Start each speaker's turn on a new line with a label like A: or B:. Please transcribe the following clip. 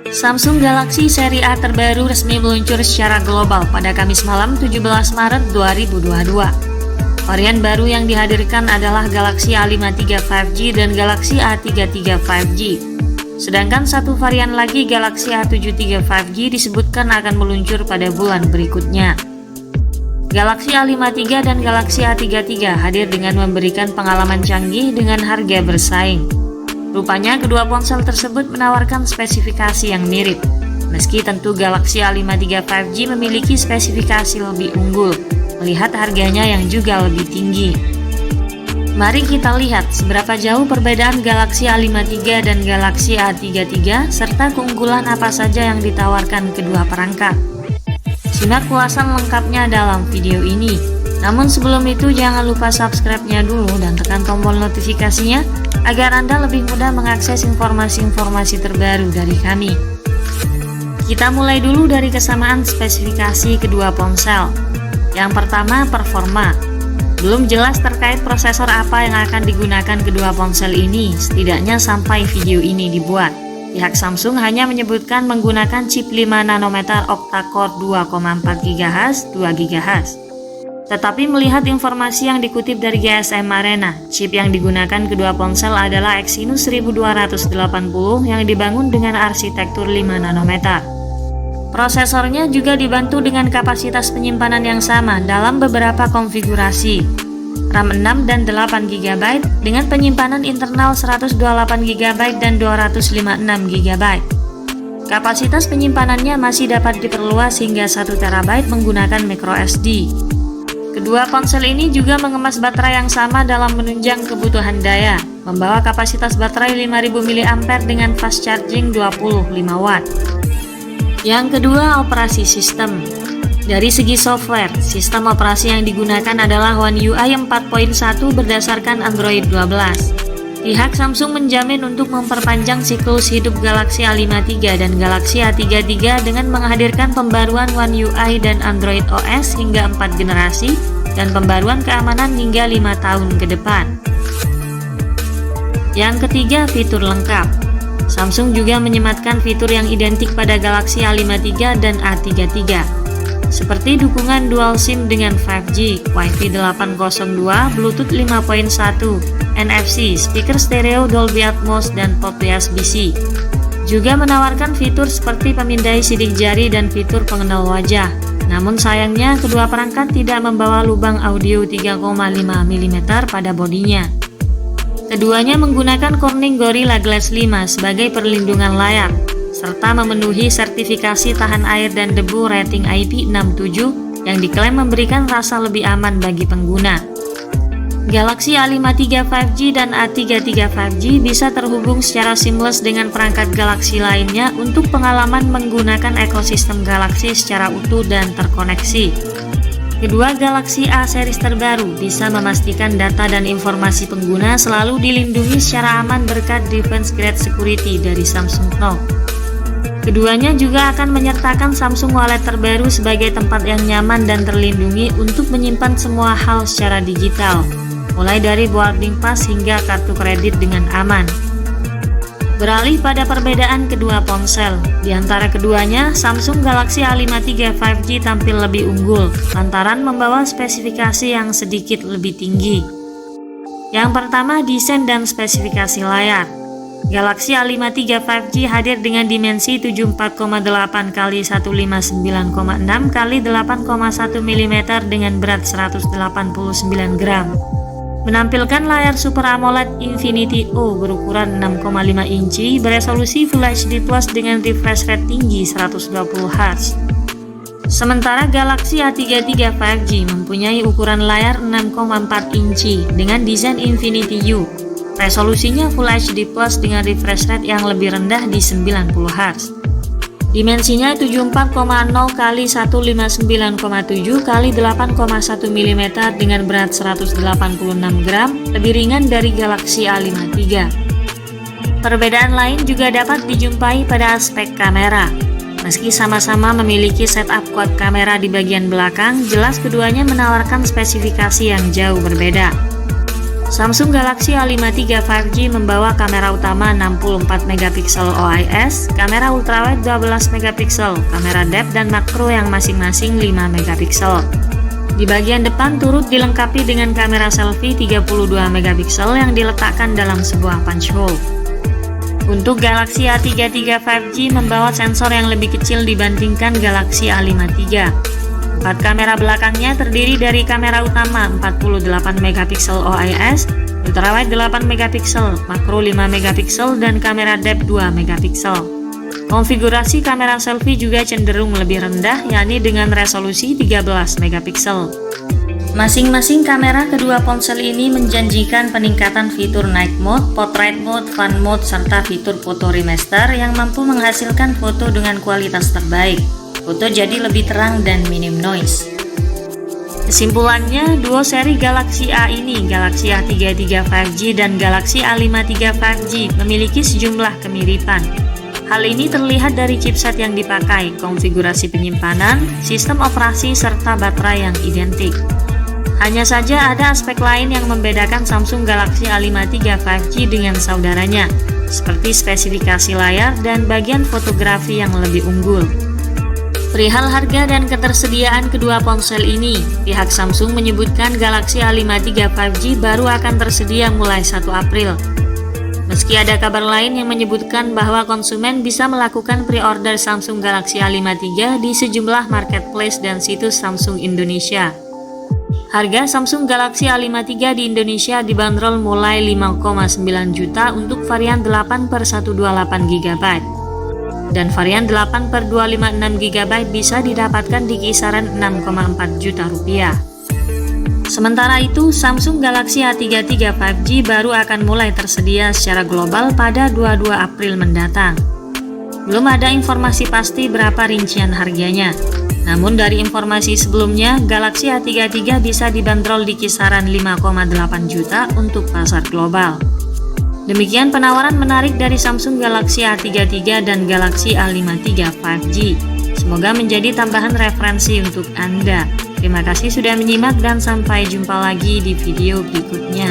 A: Samsung Galaxy seri A terbaru resmi meluncur secara global pada Kamis malam 17 Maret 2022. Varian baru yang dihadirkan adalah Galaxy A53 5G dan Galaxy A33 5G. Sedangkan satu varian lagi Galaxy A73 5G disebutkan akan meluncur pada bulan berikutnya. Galaxy A53 dan Galaxy A33 hadir dengan memberikan pengalaman canggih dengan harga bersaing. Rupanya kedua ponsel tersebut menawarkan spesifikasi yang mirip. Meski tentu Galaxy A53 5G memiliki spesifikasi lebih unggul, melihat harganya yang juga lebih tinggi. Mari kita lihat seberapa jauh perbedaan Galaxy A53 dan Galaxy A33 serta keunggulan apa saja yang ditawarkan kedua perangkat. Simak ulasan lengkapnya dalam video ini. Namun sebelum itu jangan lupa subscribe-nya dulu dan tekan tombol notifikasinya agar Anda lebih mudah mengakses informasi-informasi terbaru dari kami. Kita mulai dulu dari kesamaan spesifikasi kedua ponsel. Yang pertama, performa. Belum jelas terkait prosesor apa yang akan digunakan kedua ponsel ini, setidaknya sampai video ini dibuat. Pihak Samsung hanya menyebutkan menggunakan chip 5 nanometer octa-core 2,4 GHz, 2 GHz. Tetapi melihat informasi yang dikutip dari GSM Arena, chip yang digunakan kedua ponsel adalah Exynos 1280 yang dibangun dengan arsitektur 5 nanometer. Prosesornya juga dibantu dengan kapasitas penyimpanan yang sama dalam beberapa konfigurasi, RAM 6 dan 8 GB dengan penyimpanan internal 128 GB dan 256 GB. Kapasitas penyimpanannya masih dapat diperluas hingga 1 TB menggunakan microSD. Kedua ponsel ini juga mengemas baterai yang sama dalam menunjang kebutuhan daya, membawa kapasitas baterai 5000 mAh dengan fast charging 25 Watt. Yang kedua, operasi sistem. Dari segi software, sistem operasi yang digunakan adalah One UI 4.1 berdasarkan Android 12. Pihak Samsung menjamin untuk memperpanjang siklus hidup Galaxy A53 dan Galaxy A33 dengan menghadirkan pembaruan One UI dan Android OS hingga 4 generasi dan pembaruan keamanan hingga 5 tahun ke depan. Yang ketiga, fitur lengkap. Samsung juga menyematkan fitur yang identik pada Galaxy A53 dan A33, seperti dukungan dual SIM dengan 5G, Wi-Fi 802, Bluetooth 5.1, NFC, speaker stereo Dolby Atmos, dan port USB-C. Juga menawarkan fitur seperti pemindai sidik jari dan fitur pengenal wajah. Namun sayangnya kedua perangkat tidak membawa lubang audio 3,5 mm pada bodinya. Keduanya menggunakan Corning Gorilla Glass 5 sebagai perlindungan layar, serta memenuhi sertifikasi tahan air dan debu rating IP67 yang diklaim memberikan rasa lebih aman bagi pengguna. Galaxy A53 5G dan A33 5G bisa terhubung secara seamless dengan perangkat Galaxy lainnya untuk pengalaman menggunakan ekosistem Galaxy secara utuh dan terkoneksi. Kedua Galaxy A series terbaru bisa memastikan data dan informasi pengguna selalu dilindungi secara aman berkat Defense Grade Security dari Samsung Knox. Keduanya juga akan menyertakan Samsung Wallet terbaru sebagai tempat yang nyaman dan terlindungi untuk menyimpan semua hal secara digital, mulai dari boarding pass hingga kartu kredit dengan aman. Beralih pada perbedaan kedua ponsel, di antara keduanya, Samsung Galaxy A53 5G tampil lebih unggul lantaran membawa spesifikasi yang sedikit lebih tinggi. Yang pertama, desain dan spesifikasi layar. Galaxy A53 5G hadir dengan dimensi 74,8 x 159,6 x 8,1 mm dengan berat 189 gram. Menampilkan layar Super AMOLED Infinity O berukuran 6,5 inci beresolusi Full HD Plus dengan refresh rate tinggi 120 Hz. Sementara Galaxy A33 5G mempunyai ukuran layar 6,4 inci dengan desain Infinity U. Resolusinya Full HD Plus dengan refresh rate yang lebih rendah di 90 Hz. Dimensinya 74,0 x 159,7 x 8,1 mm dengan berat 186 gram, lebih ringan dari Galaxy A53. Perbedaan lain juga dapat dijumpai pada aspek kamera. Meski sama-sama memiliki setup quad kamera di bagian belakang, jelas keduanya menawarkan spesifikasi yang jauh berbeda. Samsung Galaxy A53 5G membawa kamera utama 64 megapiksel OIS, kamera ultrawide 12 megapiksel, kamera depth dan makro yang masing-masing 5 megapiksel. Di bagian depan turut dilengkapi dengan kamera selfie 32 megapiksel yang diletakkan dalam sebuah punch hole. Untuk Galaxy A33 5G membawa sensor yang lebih kecil dibandingkan Galaxy A53. 4 kamera belakangnya terdiri dari kamera utama 48 megapiksel OIS, ultrawide 8 megapiksel, makro 5 megapiksel, dan kamera depth 2 megapiksel. Konfigurasi kamera selfie juga cenderung lebih rendah, yakni dengan resolusi 13 megapiksel. Masing-masing kamera kedua ponsel ini menjanjikan peningkatan fitur night mode, portrait mode, fun mode, serta fitur foto remaster yang mampu menghasilkan foto dengan kualitas terbaik. Foto jadi lebih terang dan minim noise. Kesimpulannya, duo seri Galaxy A ini, Galaxy A33 5G dan Galaxy A53 5G, memiliki sejumlah kemiripan. Hal ini terlihat dari chipset yang dipakai, konfigurasi penyimpanan, sistem operasi, serta baterai yang identik. Hanya saja ada aspek lain yang membedakan Samsung Galaxy A53 5G dengan saudaranya, seperti spesifikasi layar dan bagian fotografi yang lebih unggul. Perihal harga dan ketersediaan kedua ponsel ini, pihak Samsung menyebutkan Galaxy A53 5G baru akan tersedia mulai 1 April. Meski ada kabar lain yang menyebutkan bahwa konsumen bisa melakukan pre-order Samsung Galaxy A53 di sejumlah marketplace dan situs Samsung Indonesia. Harga Samsung Galaxy A53 di Indonesia dibanderol mulai 5,9 juta untuk varian 8/128 GB. Dan varian 8/256 GB bisa didapatkan di kisaran 6,4 juta rupiah. Sementara itu, Samsung Galaxy A33 5G baru akan mulai tersedia secara global pada 22 April mendatang. Belum ada informasi pasti berapa rincian harganya. Namun dari informasi sebelumnya, Galaxy A33 bisa dibanderol di kisaran 5,8 juta untuk pasar global. Demikian penawaran menarik dari Samsung Galaxy A33 dan Galaxy A53 5G. Semoga menjadi tambahan referensi untuk Anda. Terima kasih sudah menyimak dan sampai jumpa lagi di video berikutnya.